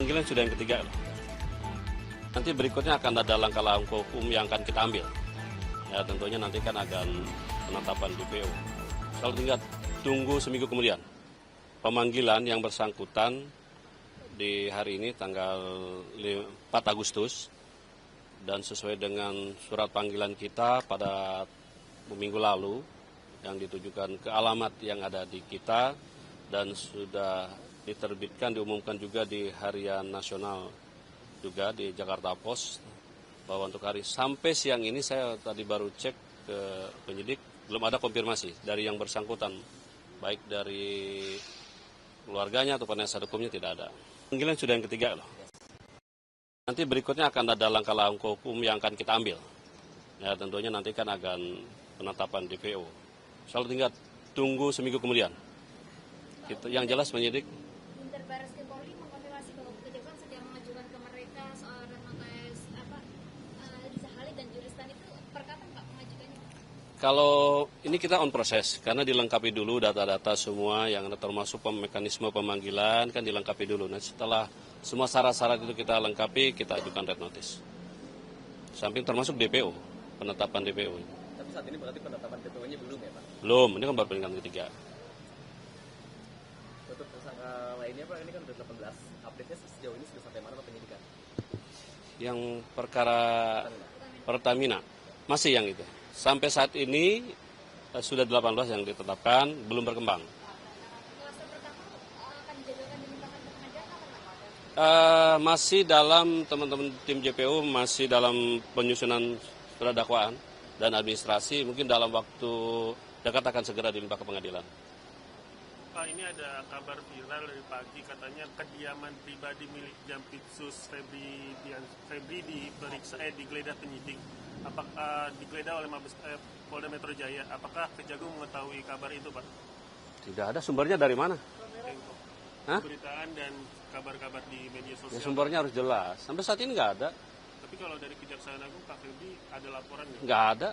Panggilan sudah yang ketiga. Nanti berikutnya akan ada langkah-langkah hukum yang akan kita ambil. Ya tentunya nanti kan akan penetapan DPO. Kalau tinggal tunggu seminggu kemudian. Pemanggilan yang bersangkutan di hari ini tanggal 4 Agustus dan sesuai dengan surat panggilan kita pada minggu lalu yang ditujukan ke alamat yang ada di kita dan sudah diterbitkan, diumumkan juga di harian nasional juga di Jakarta Post bahwa untuk hari sampai siang ini saya tadi baru cek ke penyidik belum ada konfirmasi dari yang bersangkutan baik dari keluarganya atau penasihat hukumnya tidak ada. Panggilan sudah yang ketiga loh. Nanti berikutnya akan ada langkah-langkah hukum yang akan kita ambil. Ya tentunya nanti kan akan penetapan DPO. Selalu tinggal tunggu seminggu kemudian. Yang jelas penyidik. Baris Krim Polri mengkonfirmasi bahwa kejaksaan sedang mengajukan ke mereka soal notes Riza Khalid dan Juristan itu per kapan Pak mengajukannya? Kalau ini kita on proses karena dilengkapi dulu data-data semua yang termasuk mekanisme pemanggilan kan dilengkapi dulu. Nah setelah semua syarat-syarat itu kita lengkapi kita ajukan red notice. Samping termasuk DPO, penetapan DPO. Tapi saat ini berarti penetapan DPO-nya belum ya Pak? Belum, ini kan baru peringatan ketiga. Untuk tersangka lainnya Pak, ini kan udah 18. Update-nya sejauh ini sudah sampai mana Pak penyidikan? Yang perkara Pertamina, masih yang itu. Sampai saat ini sudah 18 yang ditetapkan, belum berkembang. Klaster pertama akan dijadwalkan dilimpahkan ke pengadilan kapan Pak? Masih dalam teman-teman tim JPU, masih dalam penyusunan surat dakwaan dan administrasi, mungkin dalam waktu dekat akan segera dilimpah ke pengadilan. Pak, ini ada kabar viral dari pagi katanya kediaman pribadi milik Jampitsus Febri diperiksa digeledah penyidik. Apakah digeledah oleh Mabes Polda Metro Jaya? Apakah Kejagung mengetahui kabar itu, Pak? Tidak ada sumbernya dari mana? Hah? Beritaan dan kabar-kabar di media Ya, sosial. sumbernya harus jelas. Sampai saat ini nggak ada. Tapi kalau dari Kejaksaan Agung, Pak Febri ada laporan nggak? Nggak ada.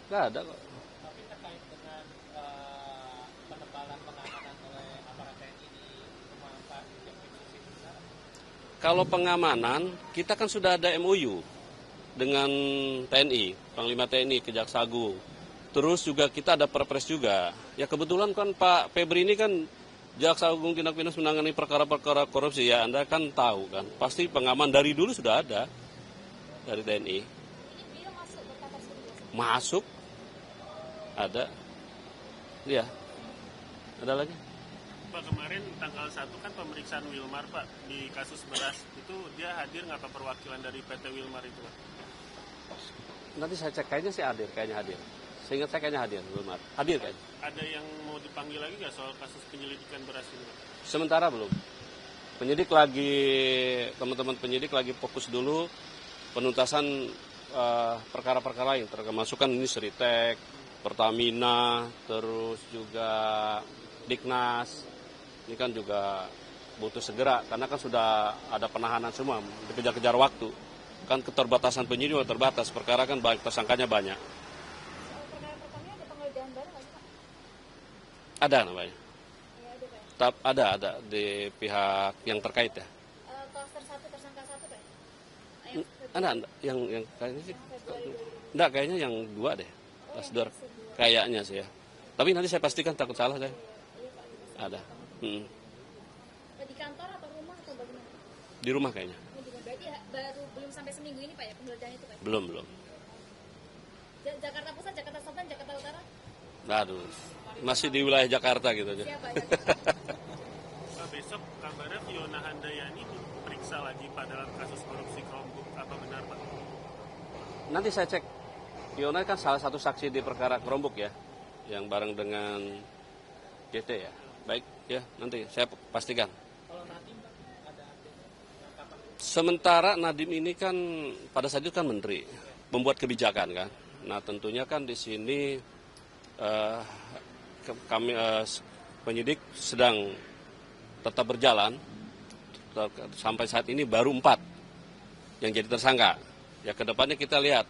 Nggak ada kok. Tapi terkait dengan penebalan pengamanan oleh aparat TNI di rumah Pak Jampitsus itu, Kalau pengamanan, kita kan sudah ada MOU dengan TNI, Panglima TNI, Kejaksaan Agung. Terus juga kita ada perpres juga. Ya kebetulan kan Pak Febri ini kan Jaksa Agung Tindak Pidana menangani perkara-perkara korupsi, ya Anda kan tahu kan. Pasti pengaman dari dulu sudah ada dari TNI. Ini beliau masuk ke kantor studi. Masuk, ada. Iya, ada lagi. Pak, kemarin tanggal 1 kan pemeriksaan Wilmar, Pak, di kasus beras. Itu dia hadir nggak Pak perwakilan dari PT Wilmar itu, Pak? Nanti saya cek kayaknya sih hadir, kayaknya hadir. Seingat saya kayaknya hadir, belum ada. Hadir kayaknya. Ada yang mau dipanggil lagi nggak soal kasus penyelidikan beras ini, Pak? Sementara belum. Penyidik lagi, teman-teman penyidik lagi fokus dulu penuntasan perkara-perkara lain, termasuk kan ini Seritek, Pertamina, terus juga Diknas. Ini kan juga butuh segera, karena kan sudah ada penahanan semua, dikejar-kejar waktu. Kan keterbatasan penyidik terbatas, perkara kan banyak, tersangkanya banyak. Perkara pertamanya ada penggeledahan baru nggak sih Pak? Ada namanya. Ya ada Pak. Tetap ada di pihak yang terkait ya. Klaster 1 tersangka 1 Pak? Ada yang kayaknya sih. Februari 2020. Enggak, kayaknya yang 2 deh. Pas 2. Kayaknya sih ya. Tapi nanti saya pastikan, takut salah saya. Iya Pak. Ada. Di kantor atau rumah atau bagaimana? Di rumah kayaknya. Ini juga berarti baru belum sampai seminggu ini Pak ya penggeledahan itu Pak? Belum. Jakarta Pusat, Jakarta Selatan, Jakarta Utara? Aduh. Masih di wilayah Jakarta gitu aja. Siapa ya? Pak, besok kabarnya Fiona Handayani diperiksa lagi Pak dalam kasus korupsi Chromebook. Apa benar, Pak? Nanti saya cek. Fiona kan salah satu saksi di perkara Chromebook ya. Yang bareng dengan JT ya. Baik ya, nanti saya pastikan. kalau Nadiem Pak, ada update kapan? Sementara Nadiem ini kan pada saat itu kan menteri, membuat kebijakan kan. Nah tentunya kan di sini kami penyidik sedang tetap berjalan sampai saat ini baru 4 yang jadi tersangka. Ya kedepannya kita lihat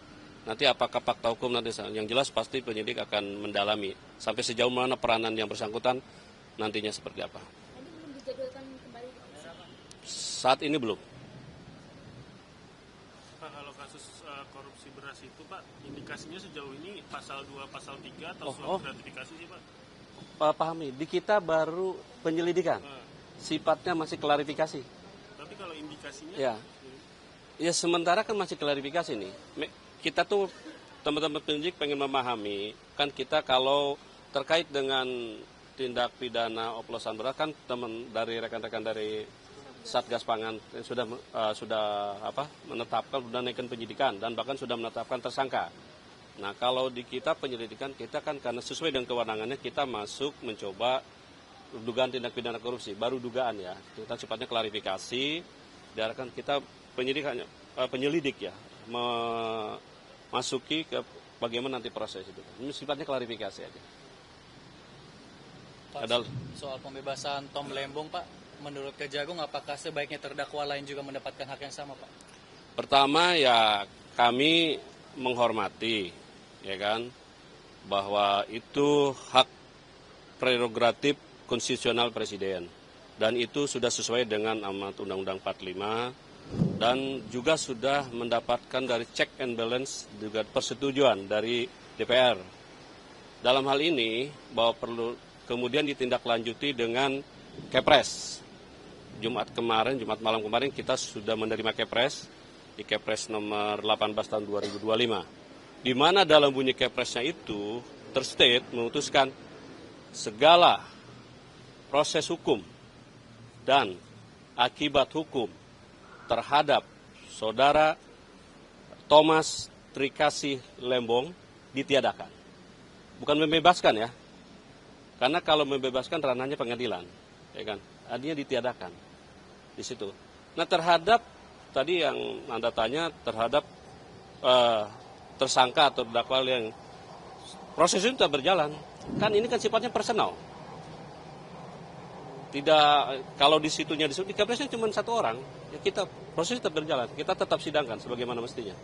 nanti apakah fakta hukum nanti yang jelas pasti penyidik akan mendalami sampai sejauh mana peranan yang bersangkutan nantinya seperti apa. Ini belum dijadwalkan kembali. Saat ini belum. Pak, kalau kasus korupsi beras itu Pak, indikasinya sejauh ini pasal 2, pasal 3 atau surat gratifikasi sih Pak? Pahami, di kita baru penyelidikan. Sifatnya masih klarifikasi. Tapi kalau indikasinya? Ya sementara kan masih klarifikasi nih. Kita tuh teman-teman penyidik pengen memahami, kan kita kalau terkait dengan tindak pidana oplosan beras kan teman dari rekan-rekan dari Satgas Pangan sudah menetapkan, sudah naikkan penyidikan dan bahkan sudah menetapkan tersangka. Nah kalau di kita penyelidikan kita kan karena sesuai dengan kewenangannya kita masuk mencoba dugaan tindak pidana korupsi, baru dugaan ya. Kita sifatnya klarifikasi, diarahkan kita penyelidik ya memasuki ke bagaimana nanti proses itu. Ini sifatnya klarifikasi aja. Pak, soal pembebasan Tom Lembong Pak, menurut Kejagung apakah sebaiknya terdakwa lain juga mendapatkan hak yang sama Pak? Pertama ya kami menghormati ya kan bahwa itu hak prerogatif konstitusional Presiden dan itu sudah sesuai dengan amanat Undang-Undang 45 dan juga sudah mendapatkan dari check and balance juga persetujuan dari DPR. Dalam hal ini bahwa perlu kemudian ditindaklanjuti dengan Kepres. Jumat malam kemarin kita sudah menerima Kepres di Kepres nomor 18 tahun 2025. Di mana dalam bunyi Kepresnya itu terstate memutuskan segala proses hukum dan akibat hukum terhadap saudara Thomas Trikasih Lembong ditiadakan. Bukan membebaskan ya. Karena kalau membebaskan ranahnya pengadilan, ya kan? Artinya ditiadakan di situ. Nah terhadap tadi yang Anda tanya terhadap tersangka atau terdakwa yang proses itu tetap berjalan. Kan ini kan sifatnya personal. Tidak kalau di situnya disebut di Kepresnya cuma satu orang, ya kita proses tetap berjalan. Kita tetap sidangkan sebagaimana mestinya.